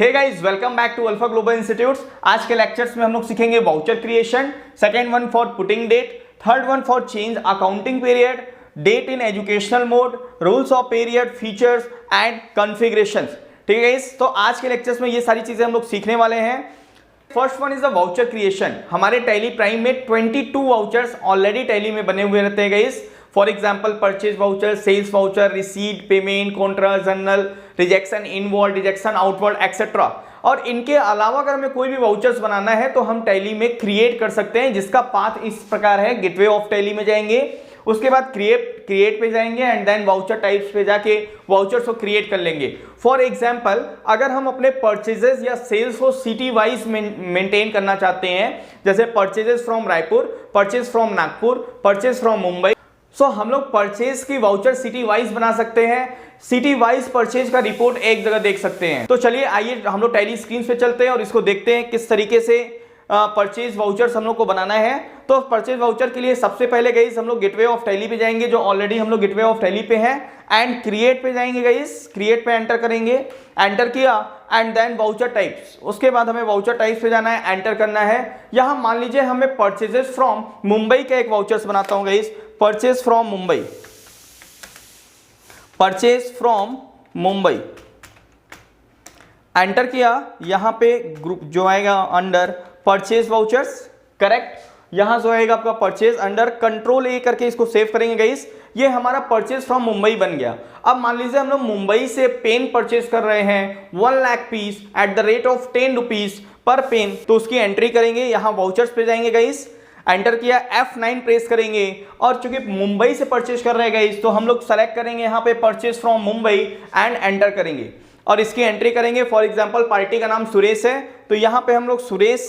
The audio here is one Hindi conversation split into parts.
Hey guys, welcome back to Alpha Global Institute. आज के लेक्चर्स में हम लोग सीखेंगे voucher creation, second one for putting date, third one for change accounting period, date in educational mode, rules of period, features and configurations. ठीक है गाइस, तो आज के लेक्चर्स में ये सारी चीजें हम लोग सीखने वाले हैं। First one is the voucher creation. हमारे टैली प्राइम में 22 वाउचर्स ऑलरेडी टैली में बने हुए रहते हैं guys. For example purchase voucher, sales voucher, receipt, payment, contra, journal, rejection inward, rejection outward etcetera. और इनके अलावा अगर हमें कोई भी वाउचर्स बनाना है तो हम टैली में क्रिएट कर सकते हैं, जिसका पाथ इस प्रकार है। गेटवे ऑफ टैली में जाएंगे, उसके बाद क्रिएट पे जाएंगे एंड देन वाउचर टाइप्स पे जाके वाउचर्स को क्रिएट कर लेंगे। फॉर एग्जांपल अगर हम अपने परचेजेस या सेल्स को सिटी वाइज मेंटेन करना चाहते हैं, जैसे purchases from Raipur, purchase from Nagpur, purchase from Mumbai, so हम लोग परचेज की वाउचर सिटी वाइज बना सकते हैं। सिटी वाइज परचेज का रिपोर्ट एक जगह देख सकते हैं। तो चलिए आइए हम लोग टैली स्क्रीन पे चलते हैं और इसको देखते हैं किस तरीके से परचेज वाउचर्स हम लोग को बनाना है। तो परचेज वाउचर के लिए सबसे पहले गाइस हम लोग गेटवे ऑफ टैली पे जाएंगे, जो ऑलरेडी हम लोग गेटवे ऑफ टैली पे हैं, एंड क्रिएट पे जाएंगे गाइस। क्रिएट पे एंटर करेंगे, एंटर किया एंड देन वाउचर टाइप्स। उसके बाद हमें वाउचर टाइप्स पे जाना है, एंटर करना है। यहां मान लीजिए हमें परचेजेस फ्रॉम मुंबई का एक वाउचर्स बनाता हूं guys, purchase from Mumbai, purchase from Mumbai, enter किया। यहां पे ग्रुप जो आएगा अंडर परचेज वाउचर्स, करेक्ट। यहां जो आएगा आपका परचेज अंडर कंट्रोल ए करके इसको सेव करेंगे गाइस। ये हमारा परचेज फ्रॉम मुंबई बन गया। अब मान लीजिए हम लोग मुंबई से पेन परचेज कर रहे हैं 1 lakh piece at the rate of 10 rupees per pen, तो उसकी एंट्री करेंगे। यहां वाउचर्स पे जाएंगे गाइस, एंटर किया, F9 प्रेस करेंगे। और चूंकि मुंबई से परचेज कर रहे हैं गाइस, तो हम लोग सेलेक्ट करेंगे यहाँ पे purchase from Mumbai and enter करेंगे और इसकी एंट्री करेंगे। फॉर एग्जांपल पार्टी का नाम सुरेश है, तो यहाँ पे हम लोग सुरेश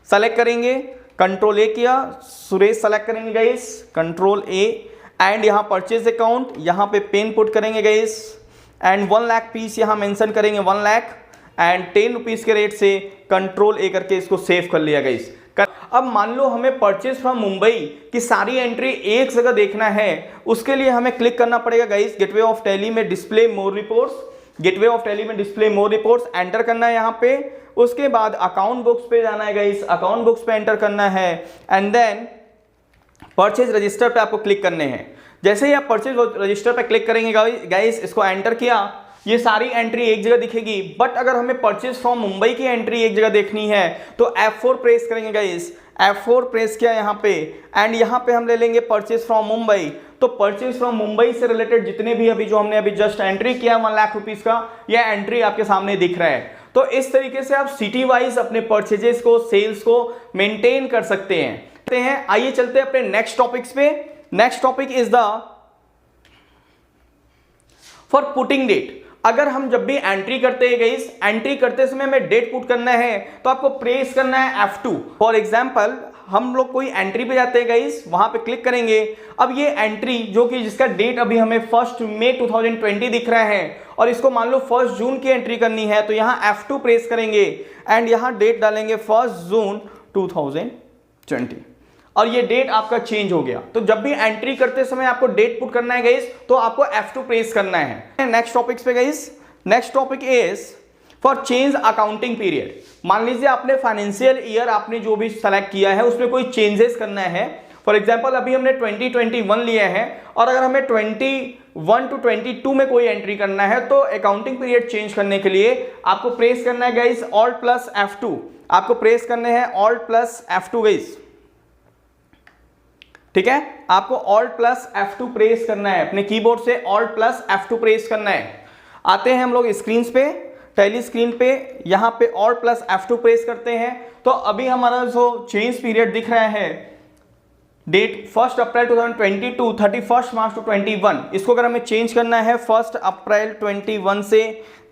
सेलेक्ट करेंगे, कंट्रोल ए किया, सुरेश सेलेक्ट करेंगे गाइस, कंट्रोल ए, एंड यहाँ परचेज अकाउंट, यहाँ पे पेन पुट करेंगे गाइस, एंड 1 लाख पीस यहाँ मेंशन करेंगे 1 लाख एंड 10 रुपीज के रेट से कंट्रोल ए करके इसको सेव कर लिया गाइस। अब मान लो हमें परचेज फ्रॉम मुंबई की सारी एंट्री एक जगह देखना है, उसके लिए हमें क्लिक करना पड़ेगा गाइस गेटवे ऑफ टैली में display more reports, gateway of tally में डिस्प्ले मोर रिपोर्ट्स, एंटर करना है यहाँ पे। उसके बाद अकाउंट बुक्स पे जाना है गाइस, अकाउंट बुक्स पे एंटर करना है एंड देन परचेज रजिस्टर पे आपको क्लिक करने हैं। जैसे ही आप परचेज रजिस्टर पे क्लिक करेंगे गाइस, इसको एंटर किया, ये सारी एंट्री एक जगह दिखेगी। बट अगर हमें परचेज फ्रॉम मुंबई की एंट्री एक जगह देखनी है तो F4 प्रेस करेंगे गाइस, F4 प्रेस किया यहाँ पे एंड यहाँ पे हम ले लेंगे परचेज फ्रॉम मुंबई। तो परचेज फ्रॉम मुंबई से रिलेटेड जितने भी अभी जो हमने अभी जस्ट एंट्री किया 1 लाख रुपीस का, यह एंट्री आपके सामने दिख रहा है। तो इस तरीके से आप सिटी वाइज अपने परचेजेस को, सेल्स को मेंटेन कर सकते हैं। आइए चलते हैं अपने नेक्स्ट टॉपिक्स पे। Next topic is the for putting date. अगर हम जब भी एंट्री करते हैं गाइस, एंट्री करते समय हमें डेट पुट करना है तो आपको प्रेस करना है F2। फॉर एग्जांपल हम लोग कोई एंट्री पे जाते हैं गाइस, वहां पे क्लिक करेंगे। अब ये एंट्री जो कि जिसका डेट अभी हमें 1 मई 2020 दिख रहा है और इसको मान लो 1 जून की एंट्री करनी है, तो यहाँ F2 प्रेस करेंगे एंड यहाँ डेट डालेंगे 1 जून 2020 और ये डेट आपका चेंज हो गया। तो जब भी एंट्री करते समय आपको डेट पुट करना है गाइस, तो आपको F2 प्रेस करना है। नेक्स्ट टॉपिक्स पे guys, next topic is for change accounting period. मान लीजिए आपने फाइनेंशियल ईयर आपने जो भी सेलेक्ट किया है उसमें कोई चेंजेस करना है। फॉर एग्जांपल अभी हमने 2021 लिया है और अगर हमें 21 to 22 में कोई एंट्री करना है, तो अकाउंटिंग पीरियड चेंज करने के लिए आपको प्रेस करना है गाइस Alt प्लस F2। आपको प्रेस करने हैं Alt प्लस F2 गाइस, ठीक है। आपको Alt प्लस F2 प्रेस करना है, अपने कीबोर्ड से Alt प्लस F2 प्रेस करना है। आते हैं हम लोग स्क्रीन पे, टैली स्क्रीन पे, यहां पे Alt प्लस F2 प्रेस करते हैं। तो अभी हमारा जो चेंज पीरियड दिख रहा है, डेट 1 अप्रैल 2020 टू 31 मार्च 2021, इसको अगर हमें चेंज करना है 1 अप्रैल 21 से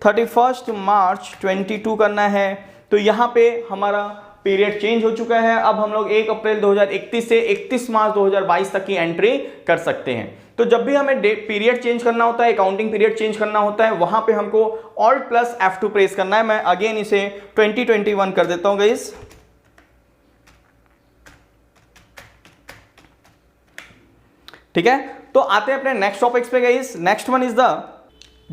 31 मार्च 22 करना है, तो यहाँ पे हमारा पीरियड चेंज हो चुका है। अब हम लोग 1 अप्रैल 2031 से 31 मार्च 2022 तक की एंट्री कर सकते हैं। तो जब भी हमें पीरियड चेंज करना होता है, अकाउंटिंग पीरियड चेंज करना होता है, वहां पे हमको Alt प्लस F2 प्रेस करना है। मैं अगेन इसे 2021 कर देता हूं गाइस, ठीक है। तो आते हैं अपने नेक्स्ट टॉपिक्स पे guys. Next one is the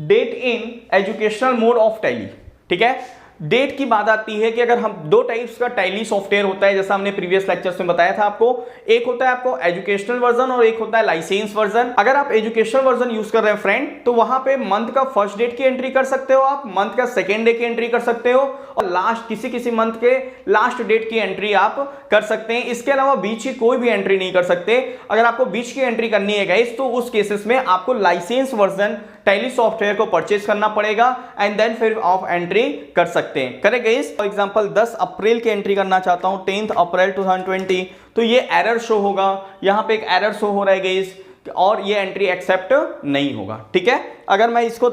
date in educational mode of Tally. ठीक है। डेट की बात आती है कि अगर हम दो टाइप्स का टैली सॉफ्टवेयर होता है, जैसा हमने प्रीवियस लेक्चर्स में बताया था आपको, एक होता है आपको एजुकेशनल वर्जन और एक होता है लाइसेंस वर्जन। अगर आप एजुकेशनल वर्जन यूज कर रहे हैं फ्रेंड, तो वहां पे मंथ का फर्स्ट डेट की एंट्री कर सकते हो, आप मंथ का सेकेंड डे की एंट्री कर सकते हो और लास्ट किसी मंथ के लास्ट डेट की एंट्री आप कर सकते हैं। इसके अलावा बीच की कोई भी एंट्री नहीं कर सकते। अगर आपको बीच की एंट्री करनी है गाइस, तो उस केसेस में आपको लाइसेंस वर्जन टैली सॉफ्टवेयर को परचेज करना पड़ेगा एंड देन फिर आप एंट्री कर सकते हैं। Correct guys. फॉर एग्जांपल 10 अप्रैल की एंट्री करना चाहता हूं, 10 अप्रैल 2020, तो ये एरर शो होगा, यहां पे एक एरर शो हो रहा है गाइस और ये एंट्री एक्सेप्ट नहीं होगा। ठीक है। अगर मैं इसको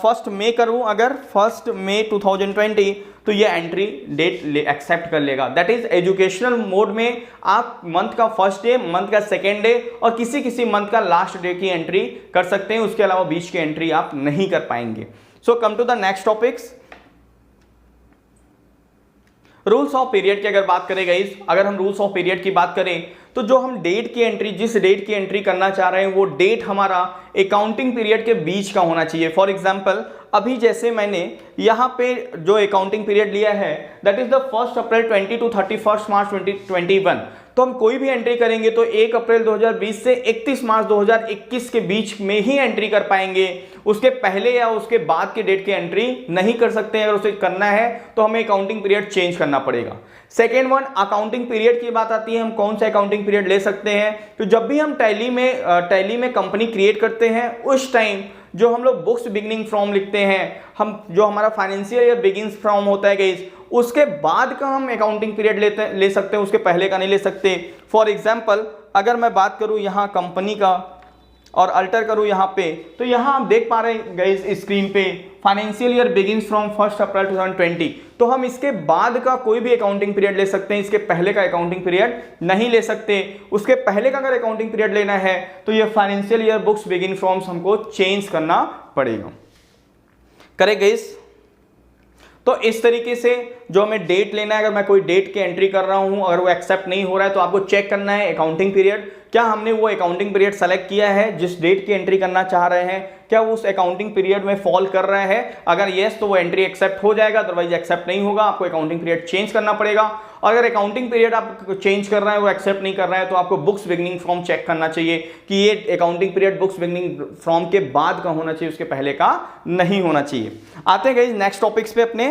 1 मई करूं, अगर 1 मई 2020, तो ये एंट्री डेट एक्सेप्ट कर लेगा। दैट इज एजुकेशनल मोड में आप मंथ का फर्स्ट डे, मंथ का सेकेंड डे और किसी मंथ का लास्ट डे की एंट्री कर सकते हैं। उसके अलावा बीच की एंट्री आप नहीं कर पाएंगे। So come to the next topics. Rules of period की अगर बात करें गाइस, अगर हम रूल्स ऑफ पीरियड की बात करें, तो जो हम डेट की एंट्री, जिस डेट की एंट्री करना चाह रहे हैं, वो डेट हमारा अकाउंटिंग पीरियड के बीच का होना चाहिए। फॉर एग्जांपल अभी जैसे मैंने यहाँ पे जो अकाउंटिंग पीरियड लिया है, that is the 1 April 20 to 31 मार्च 2021, तो हम कोई भी एंट्री करेंगे तो 1 अप्रैल 2020 से 31 मार्च 2021 के बीच में ही एंट्री कर पाएंगे। उसके पहले या उसके बाद के डेट की एंट्री नहीं कर सकते हैं। अगर उसे करना है तो हमें अकाउंटिंग पीरियड चेंज करना पड़ेगा। सेकेंड वन, अकाउंटिंग पीरियड की बात आती है, हम कौन सा अकाउंटिंग पीरियड ले सकते हैं। तो जब भी हम टैली में कंपनी क्रिएट करते हैं, उस टाइम जो हम लोग बुक्स बिगिनिंग फ्रॉम लिखते हैं, हम जो हमारा फाइनेंशियल ईयर बिगिंस फ्रॉम होता है गाइस, उसके बाद का हम अकाउंटिंग पीरियड ले सकते हैं, उसके पहले का नहीं ले सकते। फॉर एग्जांपल अगर मैं बात करूं यहाँ कंपनी का और अल्टर करूं यहाँ पे, तो यहाँ आप देख पा रहे हैं गाइस स्क्रीन पे, फाइनेंशियल ईयर बिगिंस फ्रॉम 1 अप्रैल 2020, तो हम इसके बाद का कोई भी अकाउंटिंग पीरियड ले सकते हैं, इसके पहले का अकाउंटिंग पीरियड नहीं ले सकते। उसके पहले का अगर अकाउंटिंग पीरियड लेना है तो ये financial year books begin from हमको चेंज करना पड़ेगा। Correct guys. तो इस तरीके से जो हमें डेट लेना है, अगर मैं कोई डेट की एंट्री कर रहा हूं, अगर वो एक्सेप्ट नहीं हो रहा है, तो आपको चेक करना है अकाउंटिंग पीरियड, क्या हमने वो अकाउंटिंग पीरियड सेलेक्ट किया है जिस डेट की एंट्री करना चाह रहे हैं, क्या वो उस अकाउंटिंग पीरियड में फॉल कर रहा है। अगर येस तो वो एंट्री एक्सेप्ट हो जाएगा, अदरवाइज एक्सेप्ट नहीं होगा, आपको अकाउंटिंग पीरियड चेंज करना पड़ेगा। और अगर अकाउंटिंग पीरियड आप चेंज कर रहे हैं, वो एक्सेप्ट नहीं कर रहा है, तो आपको बुक्स बिगिनिंग फ्रॉम चेक करना चाहिए कि ये accounting period books beginning from के बाद का होना चाहिए, उसके पहले का नहीं होना चाहिए। आते हैं गाइस नेक्स्ट टॉपिक्स पे अपने,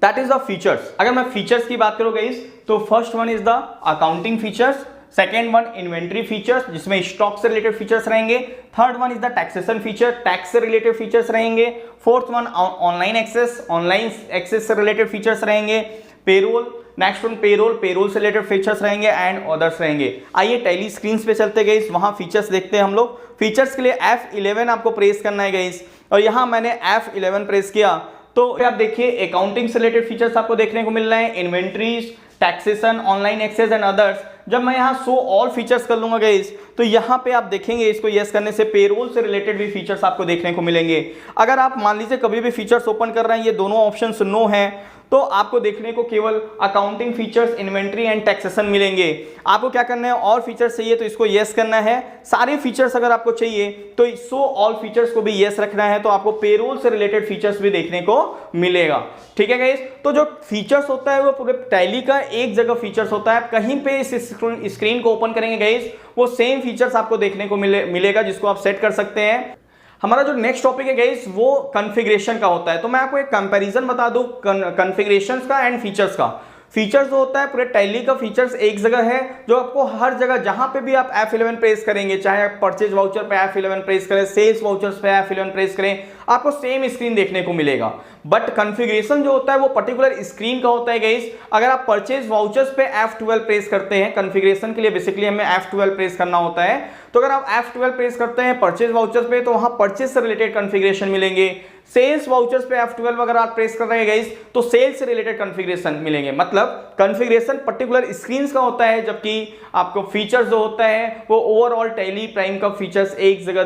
दैट इज द फीचर्स। अगर मैं फीचर्स की बात करूं गाइस, तो first one is the accounting features, second one inventory features जिसमें स्टॉक से रिलेटेड फीचर्स रहेंगे, third one is the taxation feature, tax से रिलेटेड फीचर्स रहेंगे, फोर्थ वन ऑनलाइन एक्सेस से रिलेटेड फीचर्स रहेंगे, पेरोल, नेक्स्ट वन पेरोल से रिलेटेड फीचर्स रहेंगे एंड अदर्स रहेंगे। आइए टैली स्क्रीन पे चलते गए, वहां फीचर्स देखते हैं हम लोग। फीचर्स के लिए F11 आपको प्रेस करना है गाइस, और यहां मैंने F11 प्रेस किया तो आप देखिए अकाउंटिंग से रिलेटेड फीचर्स आपको देखने को मिल रहे हैं, inventories, taxation, online access and others. जब मैं यहाँ शो ऑल फीचर्स कर लूंगा गाइस, तो यहाँ पे आप देखेंगे इसको यस करने से पेरोल से रिलेटेड भी फीचर्स आपको देखने को मिलेंगे। अगर आप मान लीजिए कभी भी फीचर्स ओपन कर रहे हैं, ये दोनों ऑप्शंस नो हैं, तो आपको देखने को केवल accounting features, inventory and taxation मिलेंगे। आपको क्या करना है, और फीचर्स चाहिए तो इसको यस करना है। सारे फीचर्स अगर आपको चाहिए तो शो ऑल फीचर्स को भी यस रखना है, तो आपको पेरोल से रिलेटेड फीचर्स भी देखने को मिलेगा। ठीक है गाइस। तो जो फीचर्स होता है वो पूरे टैली का एक जगह फीचर्स होता है, कहीं पे इस स्क्रीन को ओपन करेंगे गाइस, वो सेम फीचर्स आपको देखने को मिलेगा जिसको आप सेट कर सकते हैं। हमारा जो नेक्स्ट टॉपिक है गाइस वो कॉन्फ़िगरेशन का होता है। तो मैं आपको एक कंपैरिजन बता दूं कॉन्फ़िगरेशंस का एंड फीचर्स का। फीचर्स जो होता है पूरे टैली का फीचर्स एक जगह है, जो आपको हर जगह जहां पे भी आप F11 प्रेस करेंगे, चाहे आप परचेज वाउचर पे F11 प्रेस करें, सेल्स वाउचर्स पे F11 प्रेस करें, आपको सेम स्क्रीन देखने को मिलेगा। बट कॉन्फ़िगरेशन जो होता है वो पर्टिकुलर स्क्रीन का होता है गाइस। अगर आप परचेज वाउचर्स पे F12 प्रेस करते हैं, कॉन्फ़िगरेशन के लिए बेसिकली हमें F12 प्रेस करना होता है, तो अगर आप F12 प्रेस करते हैं परचेज वाउचर्स पे, तो वहां परचेज से रिलेटेड कॉन्फ़िगरेशन मिलेंगे। सेल्स वाउचर्स पे F12 अगर आप प्रेस कर रहे हैं गाइस, तो सेल्स से रिलेटेड कॉन्फ़िगरेशन मिलेंगे। मतलब कॉन्फ़िगरेशन पर्टिकुलर स्क्रीन्स का होता है, जबकि आपको फीचर्स जो होता है वो ओवरऑल टैली प्राइम का फीचर्स एक जगह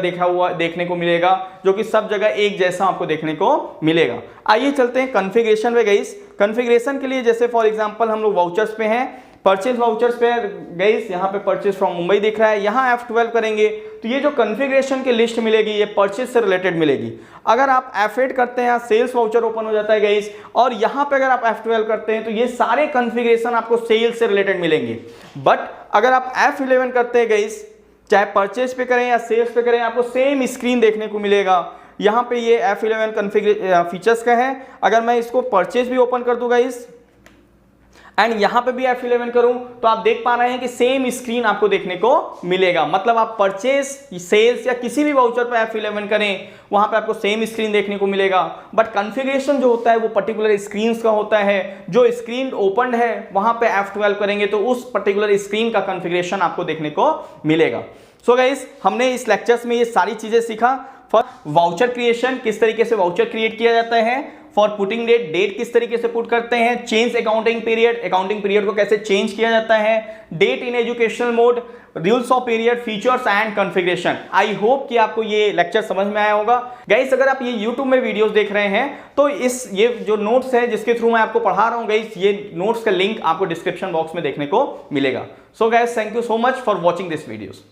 देखने को मिलेगा, जो कि सब जगह एक जैसा आपको देखने को मिलेगा। आइए चलते हैं कॉन्फ़िगरेशन पे गाइस। कॉन्फ़िगरेशन के लिए जैसे फॉर एग्जांपल हम लोग वाउचर्स पे हैं, परचेज वाउचर्स पे गाइस यहाँ पे परचेज फ्रॉम मुंबई दिख रहा है, यहाँ F12 करेंगे तो ये जो कॉन्फ़िगरेशन की लिस्ट मिलेगी ये परचेज से रिलेटेड मिलेगी। अगर आप F8 करते हैं यहाँ सेल्स वाउचर ओपन हो जाता है गाइस, और यहाँ पे अगर आप F12 करते हैं तो ये सारे कॉन्फ़िगरेशन आपको सेल्स से रिलेटेड मिलेंगे। बट अगर आप F11 करते हैं गाइस, चाहे परचेज पे करें या सेल्स पे करें, आपको सेम स्क्रीन देखने को मिलेगा। यहाँ पे ये F11 कॉन्फ़िगर फीचर्स का है। अगर मैं इसको परचेज भी ओपन कर दूंगा इस एंड यहाँ पे भी F11 करूं तो आप देख पा रहे हैं कि सेम स्क्रीन आपको देखने को मिलेगा। मतलब आप परचेज, सेल्स या किसी भी वाउचर पे F11 करें वहां पे आपको सेम स्क्रीन देखने को मिलेगा। बट कॉन्फ़िगरेशन जो होता है वो पर्टिकुलर स्क्रीन का होता है। जो स्क्रीन ओपन है वहां पे F12 करेंगे तो उस पर्टिकुलर स्क्रीन का कॉन्फ़िगरेशन आपको देखने को मिलेगा। सो गाइस, हमने इस लेक्चर्स में ये सारी चीजें सीखा। फॉर वाउचर क्रिएशन, किस तरीके से वाउचर क्रिएट किया जाता है। फॉर पुटिंग डेट, डेट किस तरीके से पुट करते हैं। चेंज अकाउंटिंग पीरियड को कैसे चेंज किया जाता है। Date in educational mode, rules of period, features and configuration. I hope कि आपको ये लेक्चर समझ में आया होगा। गाइस, अगर आप ये YouTube में वीडियोस देख रहे हैं तो ये जो नोट्स है जिसके थ्रू मैं आपको पढ़ा रहा हूँ गाइस, ये नोट्स का लिंक आपको डिस्क्रिप्शन बॉक्स में देखने को मिलेगा। So guys, thank you so much for watching this videos.